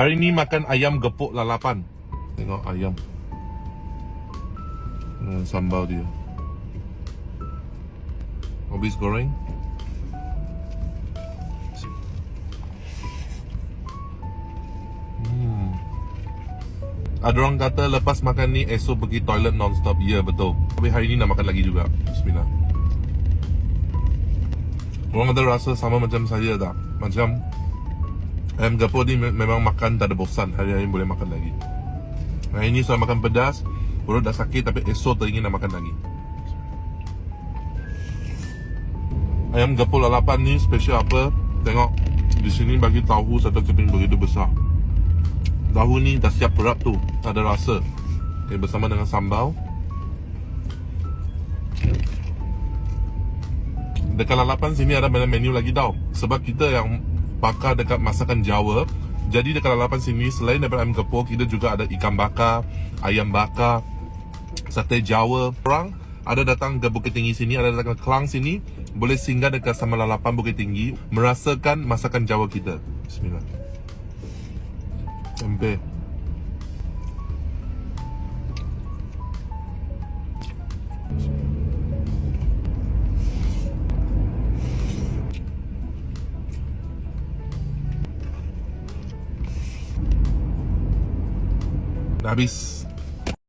Hari ni makan ayam gepuk lalapan. Tengok ayam dengan sambal dia. Habis goreng. Ada orang kata lepas makan ni esok pergi toilet non-stop. Ya, betul. Tapi hari ni nak makan lagi juga. Bismillah. Orang ada rasa sama macam saya tak? Macam ayam gepuk ni memang makan tak ada bosan. Hari-hari boleh makan lagi. Hari ni saya makan pedas, perut dah sakit tapi esok teringin nak makan lagi. Ayam gepuk lalapan ni special apa? Tengok di sini bagi tahu satu keping begitu besar. Tahu ni dah siap perap tu, ada rasa. Okay, bersama dengan sambal. Dekat lalapan sini ada banyak menu lagi tau. Sebab kita yang pakar dekat masakan Jawa, jadi dekat lalapan sini selain daripada ayam gepuk, kita juga ada ikan bakar, ayam bakar, sate Jawa. Orang ada datang ke Bukit Tinggi sini, ada datang ke Klang sini, boleh singgah dekat sama lalapan Bukit Tinggi, merasakan masakan Jawa kita. Bismillah. Tempe. Dah habis.